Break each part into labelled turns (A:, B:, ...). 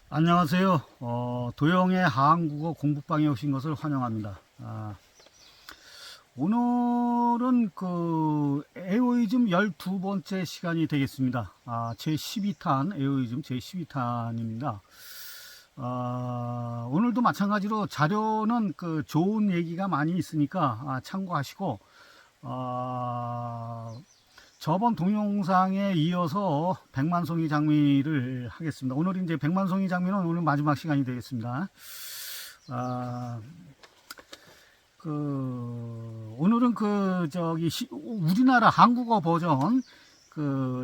A: 안녕하세요. 도영의 한국어 공부방에 오신 것을 환영합니다. 오늘은 에오이즘 12번째 시간이 되겠습니다. 제 12탄, 에오이즘 제 12탄입니다. 오늘도 마찬가지로 자료는 좋은 얘기가 많이 있으니까 참고하시고, 저번 동영상에 이어서 백만송이 장미를 하겠습니다. 오늘 이제 백만송이 장미는 오늘 마지막 시간이 되겠습니다. 오늘은 우리나라 한국어 버전,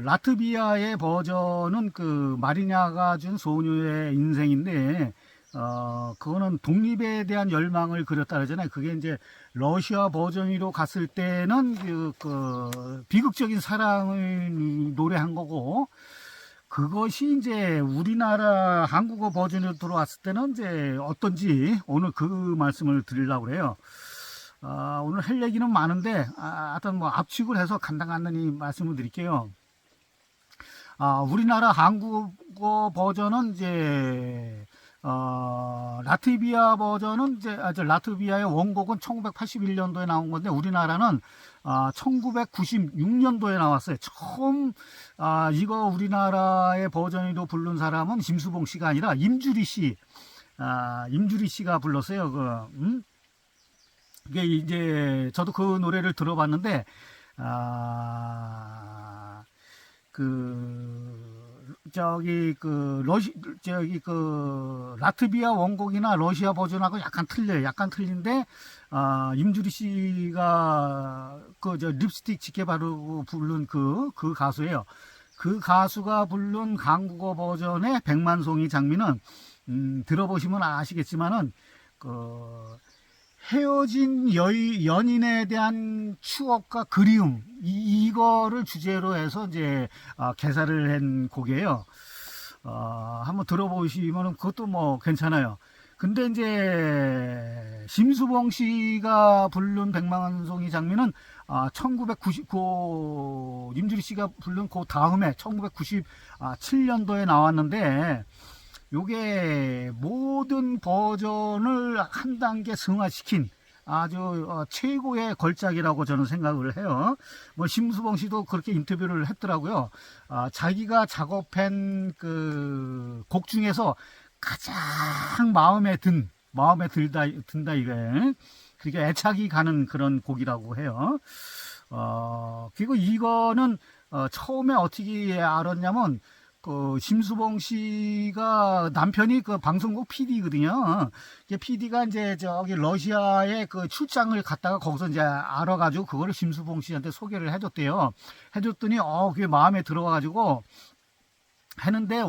A: 라트비아의 버전은 마리냐가 준 소녀의 인생인데, 그거는 독립에 대한 열망을 그렸다 그러잖아요. 그게 이제 러시아 버전으로 갔을 때는 비극적인 사랑을 노래한 거고, 그것이 이제 우리나라 한국어 버전으로 들어왔을 때는 이제 어떤지 오늘 그 말씀을 드리려고 그래요. 오늘 할 얘기는 많은데, 하여튼 뭐 압축을 해서 간단히 말씀을 드릴게요. 우리나라 한국어 버전은 이제 라트비아 버전은 라트비아의 원곡은 1981년도에 나온 건데 우리나라는 1996년도에 나왔어요. 처음 이거 우리나라의 버전으로 부른 사람은 심수봉 씨가 아니라 임주리 씨가 불렀어요. 이게 이제 저도 그 노래를 들어봤는데 라트비아 원곡이나 러시아 버전하고 약간 틀려요. 약간 틀린데, 임주리 씨가 립스틱 짙게 바르고 부른 그 가수예요. 그 가수가 부른 한국어 버전의 백만송이 장미는, 들어보시면 아시겠지만은, 헤어진 연인에 대한 추억과 그리움, 이거를 주제로 해서 이제 개사를 한 곡이에요. 한번 들어보시면 그것도 뭐 괜찮아요. 근데 이제 심수봉 씨가 부른 백만송이 장미는 1999 임주리 씨가 부른 그 다음에 1997년도에 나왔는데, 요게 모든 버전을 한 단계 승화시킨 아주 최고의 걸작이라고 저는 생각을 해요. 뭐 심수봉 씨도 그렇게 인터뷰를 했더라고요. 자기가 작업한 곡 중에서 가장 든다 이게. 그게 애착이 가는 그런 곡이라고 해요. 그리고 이거는 처음에 어떻게 알았냐면, 심수봉 씨가 남편이 방송국 PD거든요. PD가 이제 러시아에 출장을 갔다가 거기서 이제 알아가지고 그거를 심수봉 씨한테 소개를 해줬대요. 해줬더니 그게 마음에 들어가지고 했는데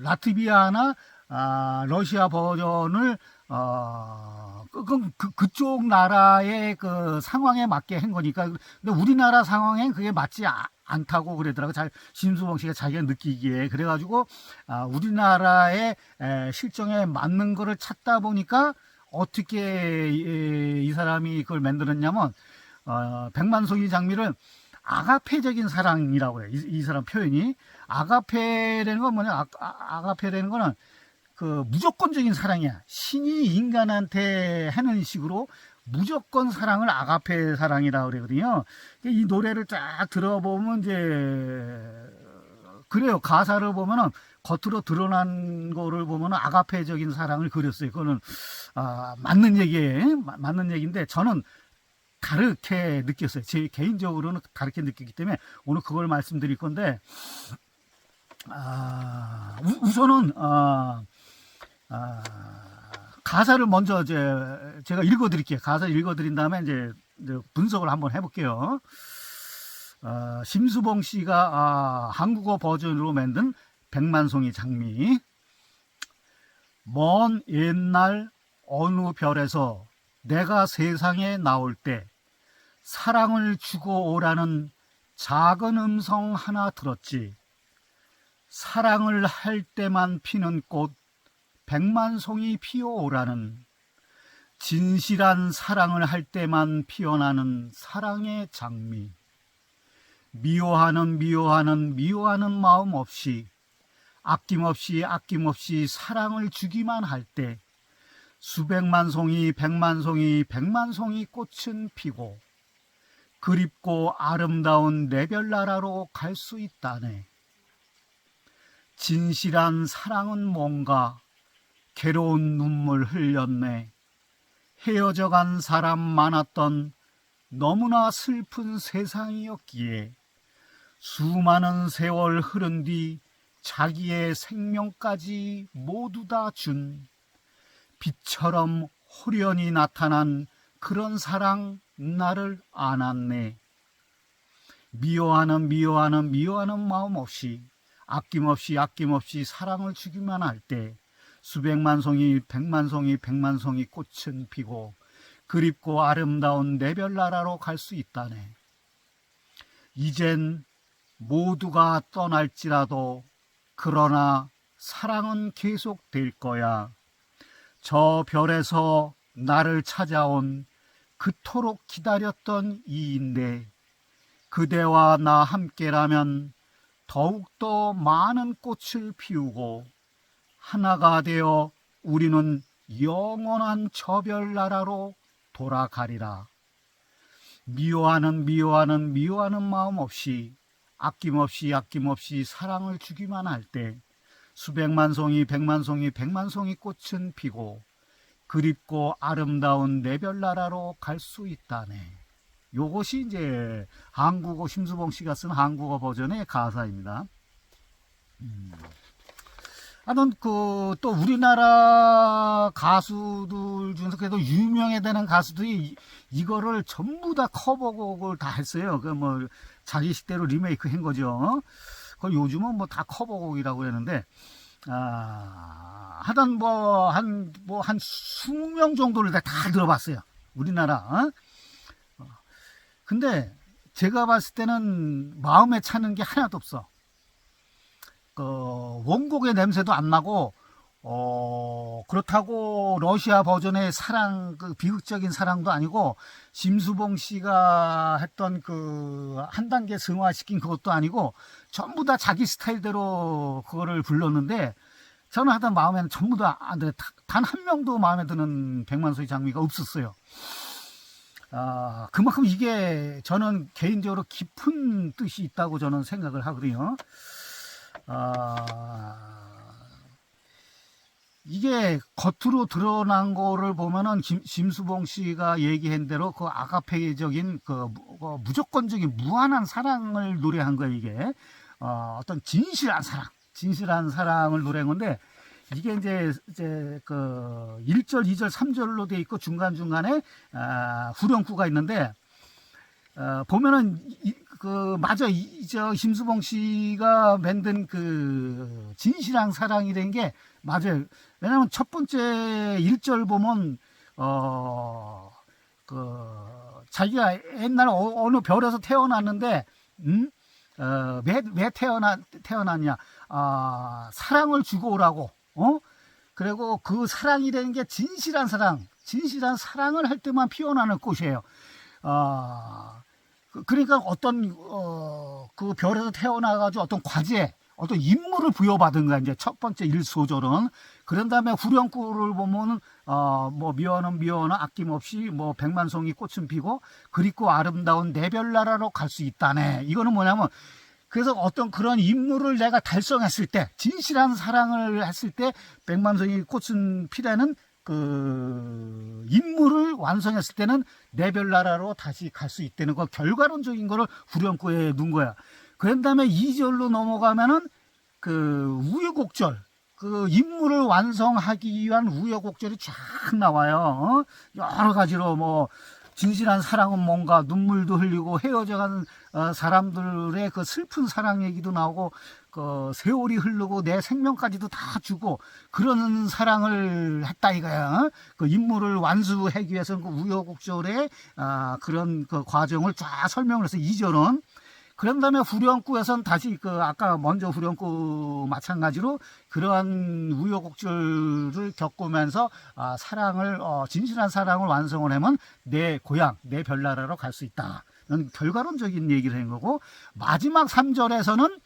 A: 라트비아나 러시아 버전을 그쪽 나라의 상황에 맞게 한 거니까. 근데 우리나라 상황엔 그게 맞지 않다고 그러더라고. 심수봉 씨가 자기가 느끼기에. 그래가지고 우리나라의 실정에 맞는 거를 찾다 보니까 어떻게 이 사람이 그걸 만들었냐면, 백만송이 장미를 아가페적인 사랑이라고 해요. 이 사람 표현이. 아가페라는 건 뭐냐? 아가페라는 거는 무조건적인 사랑이야. 신이 인간한테 하는 식으로 무조건 사랑을 아가페 사랑이라고 그러거든요. 이 노래를 쫙 들어보면 이제 그래요. 가사를 보면은 겉으로 드러난 거를 보면은 아가페적인 사랑을 그렸어요. 그거는 맞는 얘기예요. 맞는 얘기인데 저는 다르게 느꼈어요. 제 개인적으로는 다르게 느끼기 때문에 오늘 그걸 말씀드릴 건데, 우선은 가사를 먼저 제가 읽어드릴게요. 가사를 읽어드린 다음에 이제 분석을 한번 해볼게요. 심수봉 씨가 한국어 버전으로 만든 백만송이 장미. 먼 옛날 어느 별에서 내가 세상에 나올 때 사랑을 주고 오라는 작은 음성 하나 들었지. 사랑을 할 때만 피는 꽃 백만송이 피어오라는, 진실한 사랑을 할 때만 피어나는 사랑의 장미. 미워하는 마음 없이 아낌없이 사랑을 주기만 할 때 수백만 송이 백만 송이 꽃은 피고 그립고 아름다운 내 별나라로 갈 수 있다네. 진실한 사랑은 뭔가 괴로운 눈물 흘렸네. 헤어져간 사람 많았던 너무나 슬픈 세상이었기에 수많은 세월 흐른 뒤 자기의 생명까지 모두 다 준 빛처럼 호련히 나타난 그런 사랑 나를 안았네. 미워하는 마음 없이 아낌없이 사랑을 주기만 할 때 수백만 송이 백만 송이 꽃은 피고 그립고 아름다운 내 별나라로 갈 수 있다네. 이젠 모두가 떠날지라도 그러나 사랑은 계속될 거야. 저 별에서 나를 찾아온 그토록 기다렸던 이인데 그대와 나 함께라면 더욱더 많은 꽃을 피우고 하나가 되어 우리는 영원한 저 별나라로 돌아가리라. 미워하는 마음 없이 아낌없이 사랑을 주기만 할 때 수백만 송이 백만 송이 꽃은 피고 그립고 아름다운 내 별나라로 갈 수 있다네. 요것이 이제 한국어 심수봉 씨가 쓴 한국어 버전의 가사입니다. 하여튼 또 우리나라 가수들 중에서 그래도 유명해 되는 가수들이 이거를 전부 다 커버곡을 다 했어요. 그 뭐 자기 식대로 리메이크 한 거죠. 그 요즘은 뭐 다 커버곡이라고 그러는데 하여튼 한 20명 정도를 다 들어봤어요. 우리나라. 근데 제가 봤을 때는 마음에 차는 게 하나도 없어. 원곡의 냄새도 안 나고, 그렇다고 러시아 버전의 사랑, 비극적인 사랑도 아니고, 심수봉 씨가 했던 한 단계 승화시킨 그것도 아니고, 전부 다 자기 스타일대로 그거를 불렀는데, 저는 하여튼 마음에는 전부 다 안 들어요. 단 한 명도 마음에 드는 백만소의 장미가 없었어요. 그만큼 이게 저는 개인적으로 깊은 뜻이 있다고 저는 생각을 하거든요. 이게 겉으로 드러난 거를 보면은 심수봉 씨가 얘기한 대로 그 아가페적인 무조건적인 무한한 사랑을 노래한 거예요. 이게 어떤 진실한 사랑을 노래한 건데 이게 이제 1절, 2절, 3절로 돼 있고 중간중간에 후렴구가 있는데 보면은 맞아. 저 심수봉 씨가 만든 진실한 사랑이라는 게 맞아요. 왜냐면 첫 번째 1절 보면 자기가 옛날 어느 별에서 태어났는데 왜 태어났냐? 사랑을 주고 오라고. 그리고 그 사랑이라는 게 진실한 사랑을 할 때만 피어나는 꽃이에요. 그러니까 어떤 그 별에서 태어나가지고 어떤 과제, 어떤 임무를 부여받은 거야. 이제 첫 번째 1소절은. 그런 다음에 후렴구를 보면 뭐 미워는 아낌없이 뭐 백만송이 꽃은 피고 그립고 아름다운 내 별나라로 갈 수 있다네. 이거는 뭐냐면 그래서 어떤 그런 임무를 내가 달성했을 때, 진실한 사랑을 했을 때 백만송이 꽃은 피라는 임무를 완성했을 때는 내 별나라로 다시 갈 수 있다는 거, 결과론적인 거를 후렴구에 넣은 거야. 그런 다음에 2절로 넘어가면은 우여곡절, 임무를 완성하기 위한 우여곡절이 쫙 나와요. 여러 가지로 뭐 진실한 사랑은 뭔가, 눈물도 흘리고 헤어져간 사람들의 슬픈 사랑 얘기도 나오고, 세월이 흐르고 내 생명까지도 다 주고 그런 사랑을 했다 이거야. 임무를 완수하기 위해서는 우여곡절의 그런 과정을 쫙 설명을 해서 2절은. 그런 다음에 후렴구에선 다시 아까 먼저 후렴구 마찬가지로 그러한 우여곡절을 겪으면서 진실한 사랑을 완성을 하면 내 고향, 내 별나라로 갈 수 있다. 결과론적인 얘기를 한 거고, 마지막 3절에서는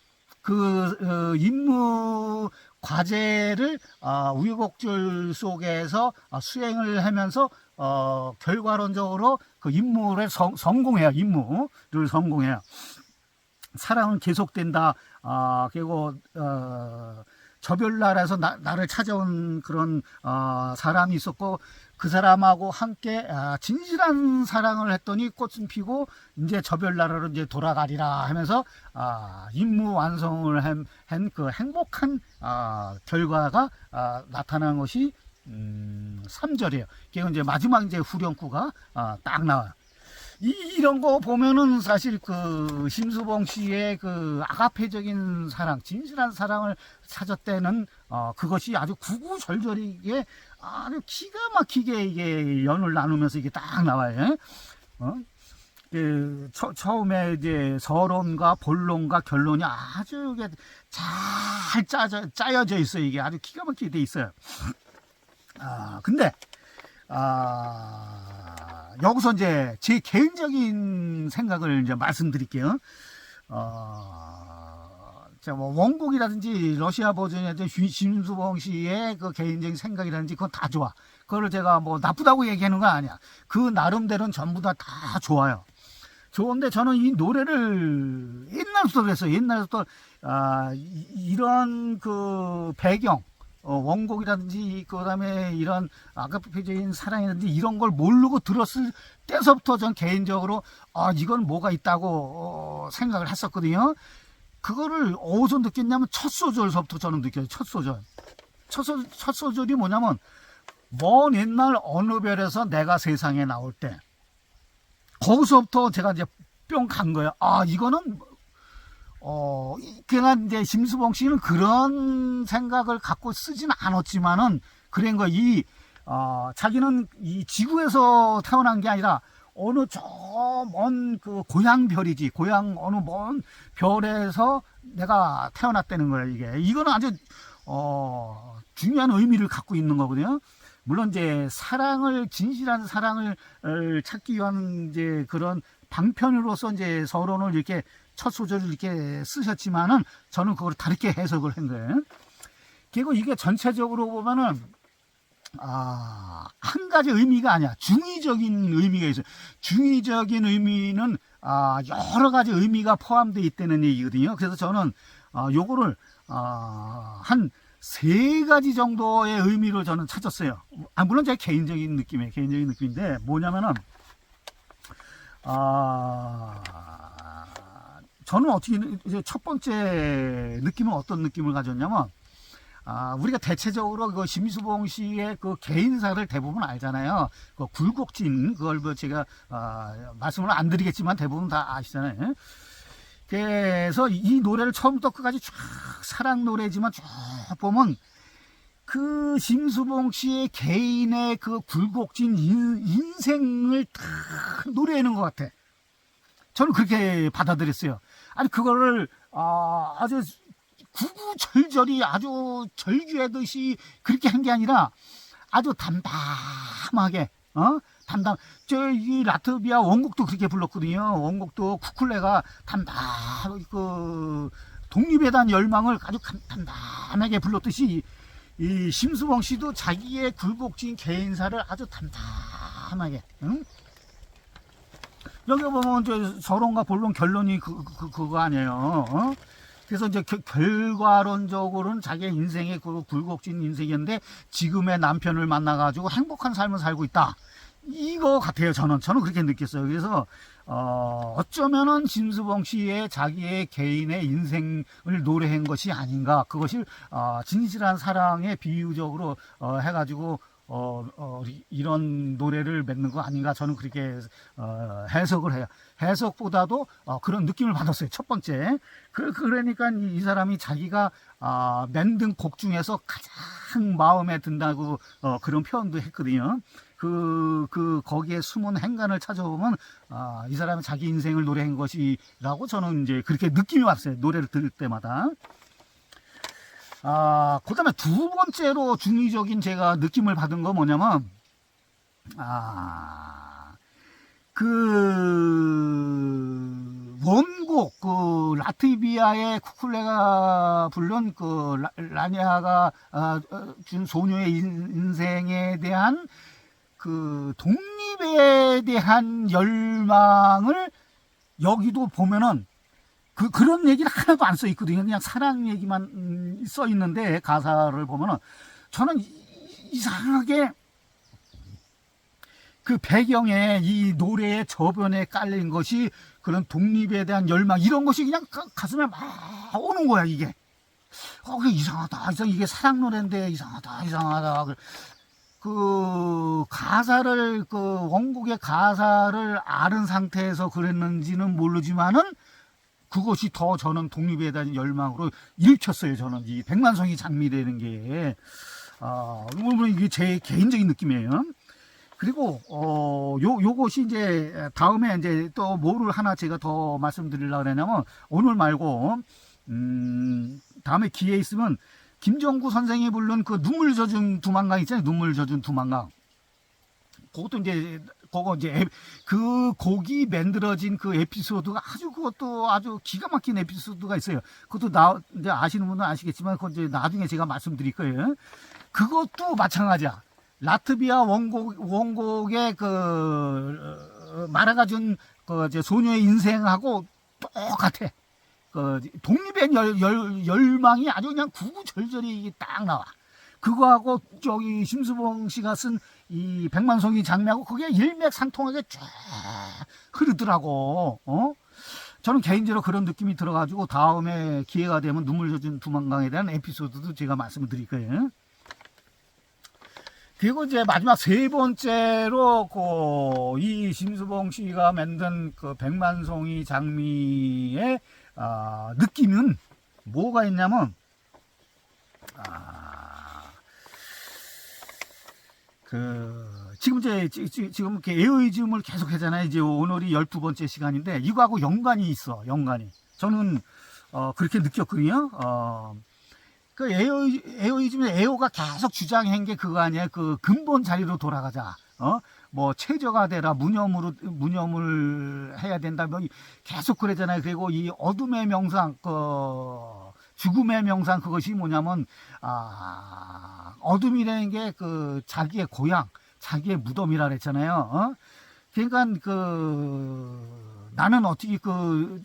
A: 임무 과제를 우여곡절 속에서 수행을 하면서 결과론적으로 그 임무를 성공해야 임무를 성공해야 사랑은 계속된다. 그리고 저별나라에서 나를 찾아온 그런 사람이 있었고 그 사람하고 함께 진실한 사랑을 했더니 꽃은 피고 이제 저별나라로 이제 돌아가리라 하면서 임무 완성을 한 그 행복한 결과가 나타난 것이 3절이에요. 그게 이제 마지막 이제 후렴구가 딱 나와요. 이런 거 보면은 사실 그 심수봉 씨의 그 아가페적인 사랑, 진실한 사랑을 찾았다는 그것이 아주 구구절절하게 아주 기가 막히게 이게 연을 나누면서 이게 딱 나와요. 처음에 이제 서론과 본론과 결론이 아주 이게 잘 짜여져 있어요. 이게 아주 기가 막히게 돼 있어요. 근데 여기서 이제 제 개인적인 생각을 이제 말씀드릴게요. 뭐 원곡이라든지 러시아 버전이라든지 심수봉 씨의 그 개인적인 생각이라든지 그건 다 좋아. 그거를 제가 뭐 나쁘다고 얘기하는 건 아니야. 그 나름대로는 전부 다 좋아요. 좋은데 저는 이 노래를 옛날부터 그랬어요. 옛날부터 이런 그 배경 원곡이라든지 그다음에 이런 아가페적인 사랑이라든지 이런 걸 모르고 들었을 때서부터 전 개인적으로 이건 뭐가 있다고 생각을 했었거든요. 그거를 어디서 느꼈냐면 첫 소절서부터 저는 느껴요. 첫 소절이 뭐냐면 먼 옛날 어느 별에서 내가 세상에 나올 때 거기서부터 제가 이제 뿅 간 거예요. 이거는 그냥 이제 심수봉 씨는 그런 생각을 갖고 쓰진 않았지만은 그런 거 자기는 이 지구에서 태어난 게 아니라 어느 저 먼 그 고향 별이지 고향 어느 먼 별에서 내가 태어났다는 거예요. 이거는 아주 중요한 의미를 갖고 있는 거거든요. 물론 이제 진실한 사랑을 찾기 위한 이제 그런 방편으로서 이제 서론을 이렇게 첫 소절을 이렇게 쓰셨지만은 저는 그걸 다르게 해석을 한 거예요. 그리고 이게 전체적으로 보면은 한 가지 의미가 아니야. 중의적인 의미가 있어요. 중의적인 의미는 여러 가지 의미가 포함되어 있다는 얘기거든요. 그래서 저는 요거를 한 3가지 정도의 의미를 저는 찾았어요. 물론 제 개인적인 느낌인데 뭐냐면은 저는 어떻게 이제 첫 번째 느낌은 어떤 느낌을 가졌냐면 우리가 대체적으로 그 심수봉 씨의 그 개인사를 대부분 알잖아요. 그 굴곡진 그걸 뭐 제가 말씀을 안 드리겠지만 대부분 다 아시잖아요. 그래서 이 노래를 처음부터 끝까지 쫙 사랑 노래지만 쭉 보면 그 심수봉 씨의 개인의 그 굴곡진 인생을 다 노래하는 것 같아. 저는 그렇게 받아들였어요. 아니 그거를 아주 구구절절히 아주 절규하듯이 그렇게 한 게 아니라 아주 담담하게 이 라트비아 원곡도 그렇게 불렀거든요. 원곡도 쿠쿨레가 그 독립에 대한 열망을 아주 담담하게 불렀듯이 이 심수봉 씨도 자기의 굴곡진 개인사를 아주 담담하게 여기 보면 이제 서론과 본론 결론이 그거 아니에요. 그래서 이제 결과론적으로는 자기의 인생의 그 굴곡진 인생이었는데 지금의 남편을 만나가지고 행복한 삶을 살고 있다. 이거 같아요. 저는 그렇게 느꼈어요. 그래서 어쩌면은 심수봉 씨의 자기의 개인의 인생을 노래한 것이 아닌가. 그것이 진실한 사랑에 비유적으로 해가지고 이런 노래를 맺는 거 아닌가. 저는 그렇게 해석을 해요. 해석보다도 그런 느낌을 받았어요. 첫 번째. 그러니까 이 사람이 자기가 만든 곡 중에서 가장 마음에 든다고 그런 표현도 했거든요. 거기에 숨은 행간을 찾아보면 이 사람이 자기 인생을 노래한 것이라고 저는 이제 그렇게 느낌이 왔어요. 노래를 들을 때마다. 그 다음에 두 번째로 중의적인 제가 느낌을 받은 거 뭐냐면, 원곡 그 라트비아의 쿠쿨레가 부른 그 라니아가 준 소녀의 인생에 대한 그 독립에 대한 열망을 여기도 보면은 그런 얘기는 하나도 안 써 있거든요. 그냥 사랑 얘기만 써 있는데 가사를 보면은 저는 이상하게 그 배경에 이 노래의 저변에 깔린 것이 그런 독립에 대한 열망 이런 것이 그냥 가슴에 막 오는 거야 이게. 그게 이상하다. 이게 사랑 노래인데 이상하다. 그 가사를 그 원곡의 가사를 아는 상태에서 그랬는지는 모르지만은 그것이 더 저는 독립에 대한 열망으로 일으켰어요. 저는 이 백만송이 장미라는 게 물론 이게 제 개인적인 느낌이에요. 그리고 요것이 이제 다음에 이제 또 뭐를 하나 제가 더 말씀드리려고 그러냐면 오늘 말고 다음에 기회 있으면 김정구 선생이 부른 그 눈물 젖은 두만강 있잖아요. 눈물 젖은 두만강. 그것도 이제 그거 이제 그 곡이 만들어진 그 에피소드가 그것도 아주 기가 막힌 에피소드가 있어요. 그것도 이제 아시는 분은 아시겠지만 그건 이제 나중에 제가 말씀드릴 거예요. 그것도 마찬가지야. 라트비아 원곡의 그 말아가준 그 이제 소녀의 인생하고 똑같아. 그 독립의 열망이 아주 그냥 구구절절히 딱 나와. 그거하고 저기 심수봉 씨가 쓴 이 백만송이 장미하고 그게 일맥상통하게 쫙 흐르더라고. 저는 개인적으로 그런 느낌이 들어가지고 다음에 기회가 되면 눈물 젖은 두만강에 대한 에피소드도 제가 말씀을 드릴 거예요. 그리고 이제 마지막 세 번째로 이 심수봉 씨가 만든 그 백만송이 장미의 느낌은 뭐가 있냐면 지금 이렇게 에어이즘을 계속 하잖아요. 이제 오늘이 12번째 시간인데 이거하고 연관이 있어. 연관이. 저는 그렇게 느꼈거든요. 그 에어이즘의 에어가 계속 주장한 게 그거 아니야. 그 근본 자리로 돌아가자. 뭐 최저가 되라, 무념을 해야 된다. 뭐 계속 그러잖아요. 그리고 이 어둠의 명상, 죽음의 명상 그것이 뭐냐면 어둠이라는 게 그 자기의 고향, 자기의 무덤이라 그랬잖아요. 그러니까 나는 어떻게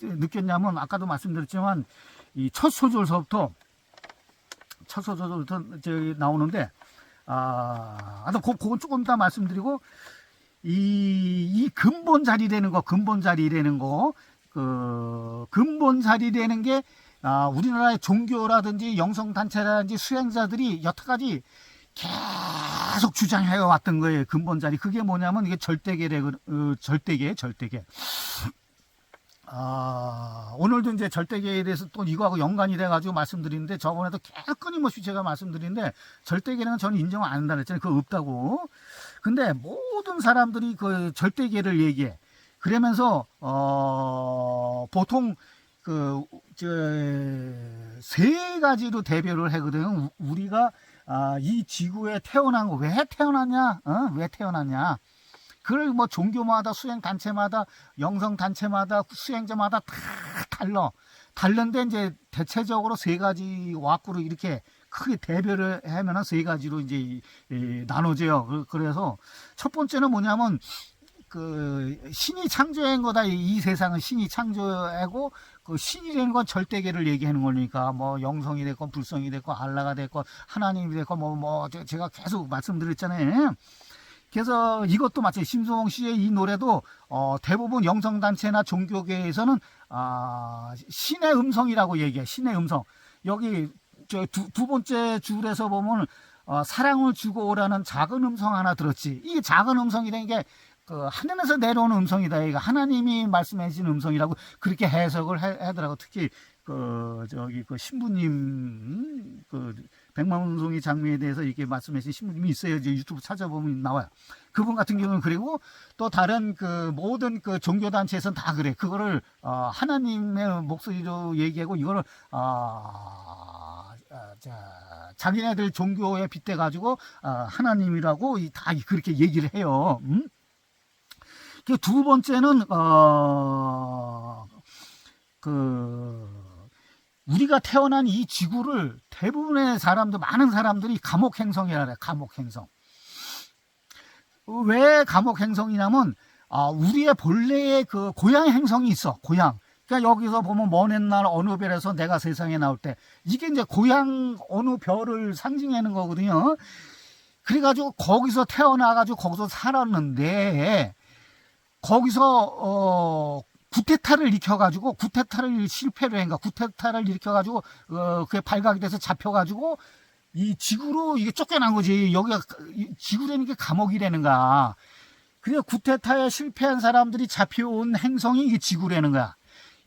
A: 느꼈냐면 아까도 말씀드렸지만 이 첫 소절서부터 저기 나오는데 그건 조금 이따 말씀드리고 이 근본 자리라는 거 근본 자리라는 게 우리나라의 종교라든지 영성단체라든지 수행자들이 여태까지 계속 주장해 왔던 거예요. 근본 자리. 그게 뭐냐면 이게 절대계. 오늘도 이제 절대계에 대해서 또 이거하고 연관이 돼가지고 말씀드리는데 저번에도 계속 끊임없이 제가 말씀드리는데 절대계는 저는 인정을 안 한다 그랬잖아요. 그거 없다고. 근데 모든 사람들이 그 절대계를 얘기해. 그러면서 보통 세 가지로 대별을 하거든요. 우리가 이 지구에 태어난 거 왜 태어났냐? 왜 태어났냐? 그걸 뭐 종교마다 수행단체마다 영성단체마다 수행자마다 다 다른데 이제 대체적으로 세 가지 왁구로 이렇게 크게 대별을 하면은 세 가지로 이제 나눠져요. 그래서 첫 번째는 뭐냐면 그 신이 창조한 거다. 이 세상은 신이 창조하고 그 신이라는 건 절대계를 얘기하는 거니까 뭐 영성이 됐건 불성이 됐건 알라가 됐건 하나님이 됐건 뭐 제가 계속 말씀드렸잖아요. 그래서 이것도 마찬가지. 심수봉 씨의 이 노래도 대부분 영성단체나 종교계에서는 신의 음성이라고 얘기해. 신의 음성. 여기 두 번째 줄에서 보면 사랑을 주고 오라는 작은 음성 하나 들었지. 이게 작은 음성이라는 게 하늘에서 내려오는 음성이다. 이거 하나님이 말씀해 주신 음성이라고 그렇게 해석을 하더라고. 특히 신부님 백만송이 장미에 대해서 이렇게 말씀해 주신 신부님이 있어요. 이제 유튜브 찾아보면 나와요. 그분 같은 경우는 그리고 또 다른 모든 종교단체에서는 다 그래. 그거를 하나님의 목소리로 얘기하고 이거를 자기네들 종교에 빗대 가지고 하나님이라고 다 그렇게 얘기를 해요. 두 번째는 우리가 태어난 이 지구를 대부분의 사람들, 많은 사람들이 감옥행성이라 그래. 감옥행성. 왜 감옥행성이냐면 우리의 본래의 그 고향 행성이 있어. 고향. 그러니까 여기서 보면 먼 옛날 어느 별에서 내가 세상에 나올 때 이게 이제 고향 어느 별을 상징하는 거거든요. 그래가지고 거기서 태어나가지고 거기서 살았는데 거기서 구테타를 일으켜가지고 구테타를 실패를 한가 구테타를 일으켜가지고 그게 발각이 돼서 잡혀가지고 이 지구로 이게 쫓겨난 거지. 여기가 지구라는 게 감옥이라는가. 그래서 구테타에 실패한 사람들이 잡혀온 행성이 이게 지구라는 거야.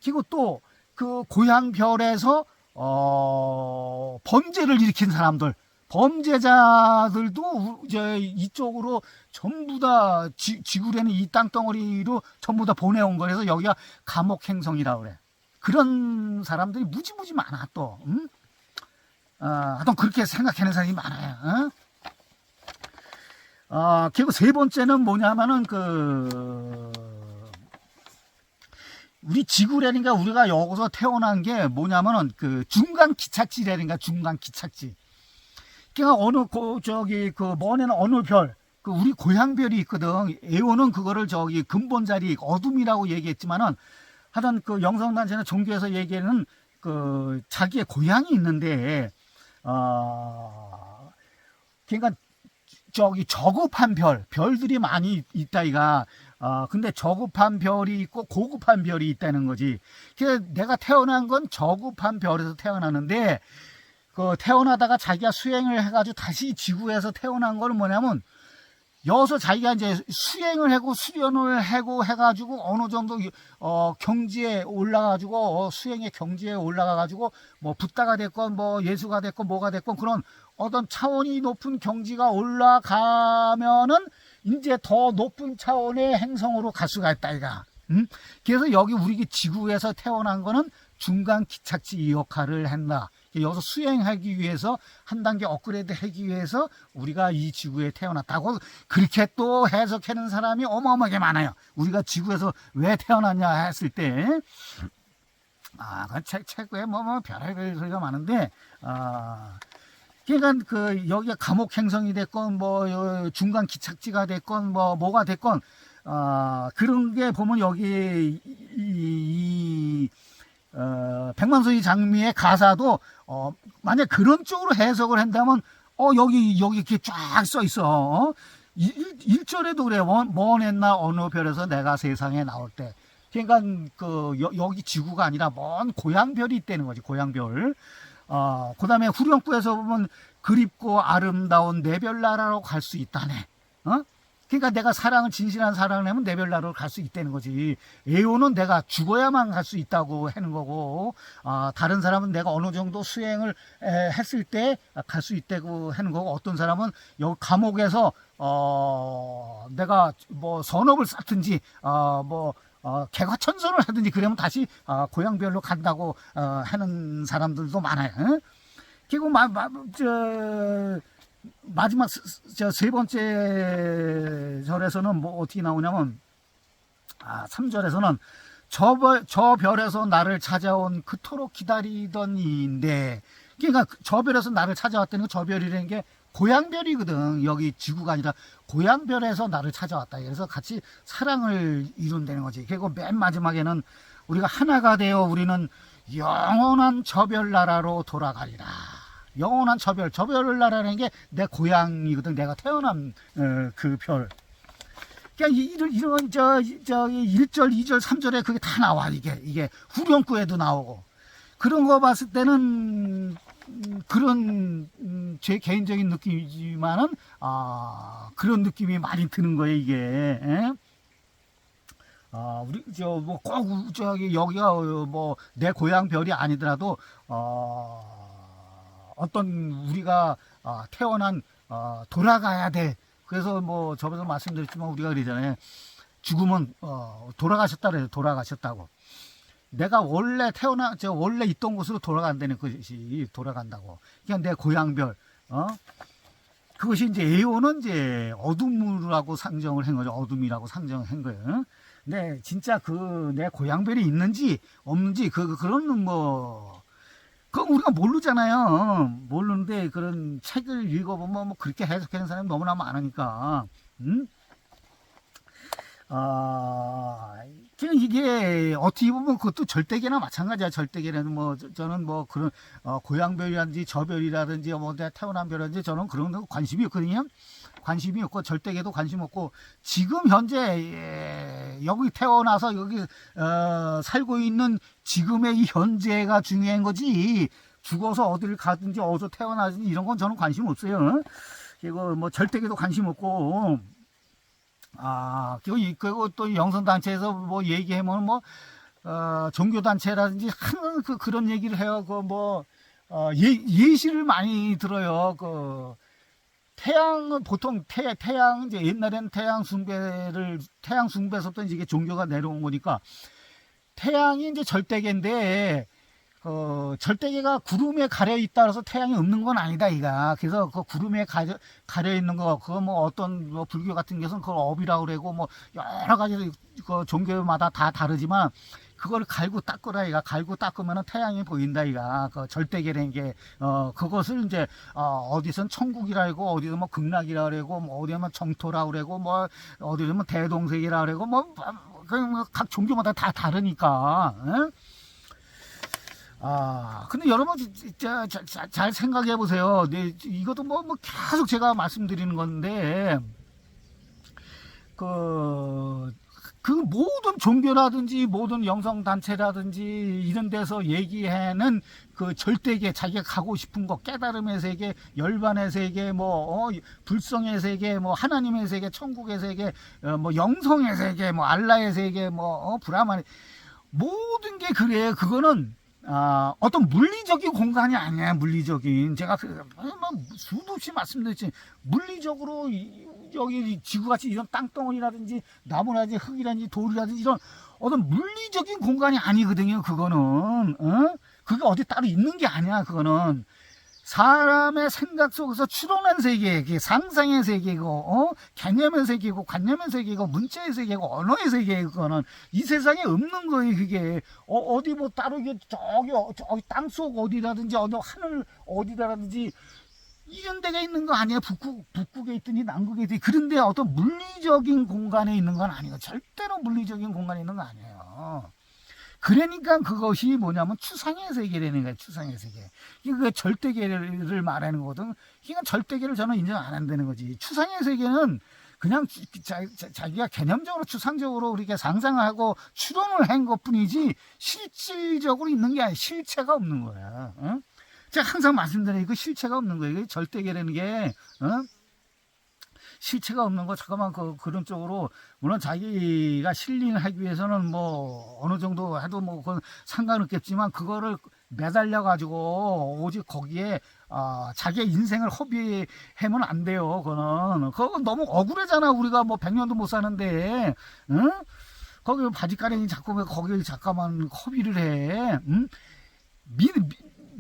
A: 그리고 또 그 고향별에서 범죄를 일으킨 사람들, 범죄자들도 이쪽으로 전부 다 지구라는 이 땅덩어리로 전부 다 보내온 거라서 여기가 감옥행성이라고 그래. 그런 사람들이 무지무지 많아 또. 하여튼 그렇게 생각하는 사람이 많아요. 그리고 세 번째는 뭐냐면은 우리 지구라니까 우리가 여기서 태어난 게 뭐냐면은 중간 기착지라니까 중간 기착지. 그러니까 먼에는 어느 별, 우리 고향별이 있거든. 에오는 그거를 근본자리 어둠이라고 얘기했지만은 하여튼 영성단체나 종교에서 얘기하는 자기의 고향이 있는데 그러니까 저급한 별들이 많이 있다 이가. 근데 저급한 별이 있고 고급한 별이 있다는 거지. 그래서 내가 태어난 건 저급한 별에서 태어났는데 태어나다가 자기가 수행을 해가지고 다시 지구에서 태어난 건 뭐냐면 여기서 자기가 이제 수행을 하고 수련을 하고 해가지고 어느 정도 경지에 올라가가지고 수행의 경지에 올라가가지고 뭐 붓다가 됐건 뭐 예수가 됐건 뭐가 됐건 그런 어떤 차원이 높은 경지가 올라가면은 이제 더 높은 차원의 행성으로 갈 수가 있다 이가. 그래서 여기 우리 지구에서 태어난 거는 중간 기착지 역할을 한다. 여기서 수행하기 위해서 한 단계 업그레이드 하기 위해서 우리가 이 지구에 태어났다고 그렇게 또 해석하는 사람이 어마어마하게 많아요. 우리가 지구에서 왜 태어났냐 했을 때 책에 별의별 소리가 많은데 그러니까 여기가 감옥 행성이 됐건 뭐 중간 기착지가 됐건 뭐가 됐건 그런 게 보면 여기 백만소이 장미의 가사도 만약 그런 쪽으로 해석을 한다면 여기 이렇게 쫙 써 있어. 1절에도 그래. 먼 옛날 어느 별에서 내가 세상에 나올 때. 그러니까 여기 지구가 아니라 먼 고향별이 있다는 거지. 고향별. 그다음에 후렴구에서 보면 그립고 아름다운 내 별나라로 갈 수 있다네. 그러니까 내가 진실한 사랑을 하면 내 별나라로 갈 수 있다는 거지. 에오는 내가 죽어야만 갈 수 있다고 하는 거고, 다른 사람은 내가 어느 정도 수행을 했을 때 갈 수 있다고 하는 거고, 어떤 사람은 여기 감옥에서 내가 뭐 선업을 쌓든지 개과천선을 하든지 그러면 다시 고향별로 간다고 하는 사람들도 많아요. 그리고 마지막 세 번째 절에서는 뭐 어떻게 나오냐면 3절에서는 저 별에서 나를 찾아온 그토록 기다리던 이인데, 그러니까 저 별에서 나를 찾아왔다는 거, 저 별이라는 게 고향별이거든. 여기 지구가 아니라 고향별에서 나를 찾아왔다. 그래서 같이 사랑을 이룬다는 거지. 그리고 맨 마지막에는 우리가 하나가 되어 우리는 영원한 저 별나라로 돌아가리라. 영원한 저 별나라라는 게 내 고향이거든. 내가 태어난 그 별. 그러니까 이런 1절, 2절, 3절에 그게 다 나와. 이게 후렴구에도 나오고. 그런 거 봤을 때는 그런 제 개인적인 느낌이지만은 그런 느낌이 많이 드는 거예요. 이게. 우리 여기가 뭐 내 고향 별이 아니더라도 어떤 우리가 태어난 돌아가야 돼. 그래서 뭐 저번에 말씀드렸지만 우리가 그러잖아요. 죽으면 돌아가셨다 그래요. 돌아가셨다고. 내가 원래 원래 있던 곳으로 돌아간다는 것이 돌아간다고. 그냥 내 고향별. 그것이 이제 에오는 이제 어둠이라고 상정을 한 거죠. 어둠이라고 상정한 거예요. 네, 진짜 그 내 고향별이 있는지 없는지 그런 뭐 그건 우리가 모르잖아요. 모르는데 그런 책을 읽어보면 뭐 그렇게 해석하는 사람이 너무나 많으니까. 음? 아, 이게 어떻게 보면 그것도 절대계나 마찬가지야. 절대계는 뭐 저는 뭐 그런 고향별이라든지 저별이라든지 뭐 내가 태어난 별이라든지 저는 그런 거 관심이 없거든요. 관심이 없고 절대계도 관심 없고 지금 현재 여기 태어나서 여기 살고 있는 지금의 이 현재가 중요한 거지. 죽어서 어디를 가든지 어디서 태어나든지 이런 건 저는 관심 없어요. 그리고 뭐 절대계도 관심 없고. 그리고 또 영성단체에서 뭐 얘기하면 뭐, 종교단체라든지 하는 그런 얘기를 해요. 예시를 많이 들어요. 태양은 보통 태양, 이제 옛날에는 태양 숭배에서부터 이게 종교가 내려온 거니까 태양이 이제 절대계인데, 절대계가 구름에 가려 있다 그래서 태양이 없는 건 아니다, 이가. 그래서 그 구름에 가려 있는 거, 그거 뭐 어떤 뭐 불교 같은 것은 그걸 업이라고 그러고 뭐 여러 가지 그 종교마다 다 다르지만 그걸 갈고 닦으라, 이가. 갈고 닦으면은 태양이 보인다, 이가. 그 절대계라는 게, 그것을 이제, 어디선 천국이라고, 어디서 뭐 극락이라 그러고, 뭐 어디면 정토라 그러고, 뭐 어디면 대동색이라 그러고, 각 종교마다 다 다르니까, 응? 근데 여러분, 진짜 잘 생각해 보세요. 네, 이것도 뭐 계속 제가 말씀드리는 건데, 그 모든 종교라든지 모든 영성단체라든지 이런 데서 얘기하는 그 절대계, 자기가 가고 싶은 거, 깨달음의 세계, 열반의 세계, 불성의 세계, 뭐 하나님의 세계, 천국의 세계, 뭐 영성의 세계, 뭐 알라의 세계, 브라만의 모든 게 그래요. 그거는 어떤 물리적인 공간이 아니야. 물리적인, 제가 수도 없이 말씀드렸지, 물리적으로 여기 지구같이 이런 땅덩어리라든지 나무라든지 흙이라든지 돌이라든지 이런 어떤 물리적인 공간이 아니거든요. 그거는 그게 어디 따로 있는 게 아니야. 그거는 사람의 생각 속에서 추론한 세계, 상상의 세계고, 개념의 세계고, 관념의 세계고, 문자의 세계고, 언어의 세계고, 그거는 이 세상에 없는 거예요. 그게 어디 뭐 따로 저기 땅속 어디라든지 어느 하늘 어디다라든지 이런 데가 있는 거 아니에요. 북극에 있든지 남극에 있든지. 그런데 어떤 물리적인 공간에 있는 건 아니에요. 절대로 물리적인 공간에 있는 거 아니에요. 그러니까 그것이 뭐냐면 추상의 세계라는 거예요. 추상의 세계. 그 절대계를 말하는 거거든. 그러니까 절대계를 저는 인정 안 한다는 거지. 추상의 세계는 그냥 자기가 개념적으로 추상적으로 우리가 상상을 하고 추론을 한 것뿐이지 실질적으로 있는 게 아니야. 실체가 없는 거야. 제가 항상 말씀드려요. 이거 실체가 없는 거예요. 절대계라는 게, 실체가 없는 거. 잠깐만, 그런 쪽으로, 물론 자기가 힐링하기 위해서는 뭐, 어느 정도 해도 뭐, 그건 상관없겠지만, 그거를 매달려가지고, 오직 거기에, 자기의 인생을 허비하면 안 돼요. 그건 너무 억울하잖아. 우리가 뭐, 100년도 못 사는데, 응? 거기 바지가랭이 자꾸 왜 거기에 잠깐만 허비를 해, 응?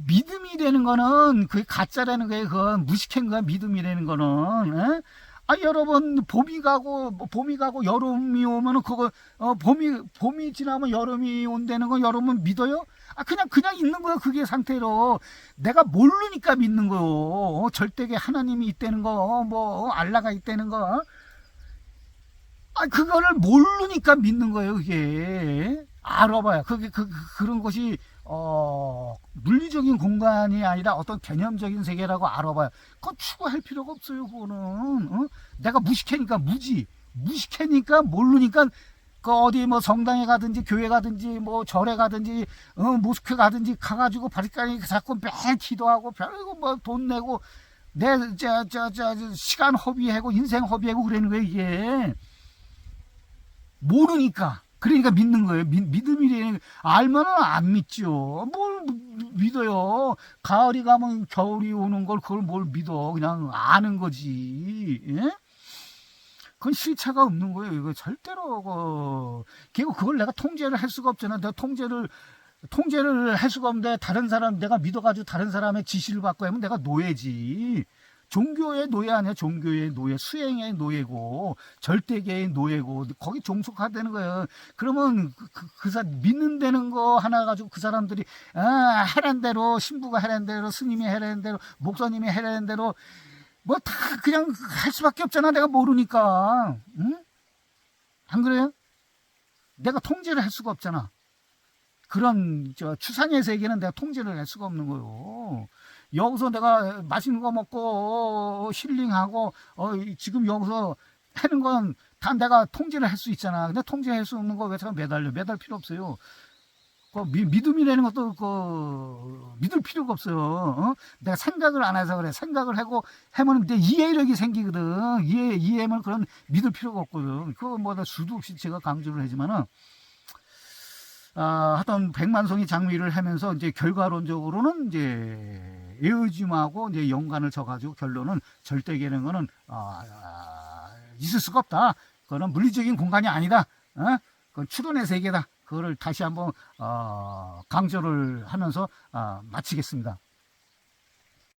A: 믿음이 되는 거는 그게 가짜라는 거예요. 그건 무식한 거야. 믿음이라는 거는. 여러분, 봄이 가고 여름이 오면은 그거 봄이 지나면 여름이 온다는 거 여러분 믿어요? 그냥 있는 거야. 그게 상태로 내가 모르니까 믿는 거요. 절대계 하나님이 있다는 거, 뭐 알라가 있다는 거. 그거를 모르니까 믿는 거예요. 그게 알아봐요. 그런 것이 물리적인 공간이 아니라 어떤 개념적인 세계라고 알아봐요. 그건 추구할 필요가 없어요. 그거는 내가 무식하니까 무식하니까 모르니까 어디 뭐 성당에 가든지 교회 가든지 뭐 절에 가든지 모스크 가든지 가가지고 바리까지 자꾸 매일 기도하고 별거 뭐 돈 내고 내 시간 허비하고 인생 허비하고 그러는 거예요. 이게 모르니까. 그러니까 믿는 거예요. 믿음이래. 알면은 안 믿죠. 뭘 믿어요. 가을이 가면 겨울이 오는 걸 그걸 뭘 믿어. 그냥 아는 거지. 예? 그건 실체가 없는 거예요. 이거 절대로. 결국 그걸 내가 통제를 할 수가 없잖아. 내가 통제를 할 수가 없는데 다른 사람 내가 믿어가지고 다른 사람의 지시를 받고 하면 내가 노예지. 종교의 노예 아니야. 종교의 노예, 수행의 노예고 절대계의 노예고 거기 종속화되는 거예요. 그러면 믿는다는 거 하나 가지고 그 사람들이 하라는 대로, 신부가 하라는 대로, 스님이 하라는 대로, 목사님이 하라는 대로 뭐 다 그냥 할 수밖에 없잖아. 내가 모르니까. 응? 안 그래요? 내가 통제를 할 수가 없잖아. 그런 추상의 세계는 내가 통제를 할 수가 없는 거요. 여기서 내가 맛있는 거 먹고 힐링하고 지금 여기서 하는 건 다 내가 통제를 할 수 있잖아. 근데 통제할 수 없는 거 왜 자꾸 매달 필요 없어요. 믿음이라는 것도 믿을 필요가 없어요. 내가 생각을 안 해서 그래. 생각을 하고 하면 내 이해력이 생기거든. 이해하면 그런 믿을 필요가 없거든. 그거 뭐 수도 없이 제가 강조를 하지만은 하여튼 백만송이 장미를 하면서 이제 결과론적으로는 이제 에어즘하고 이제 연관을 져가지고 결론은 절대계는 거는 있을 수가 없다. 그거는 물리적인 공간이 아니다. 그건 추론의 세계다. 그거를 다시 한번 강조를 하면서 마치겠습니다.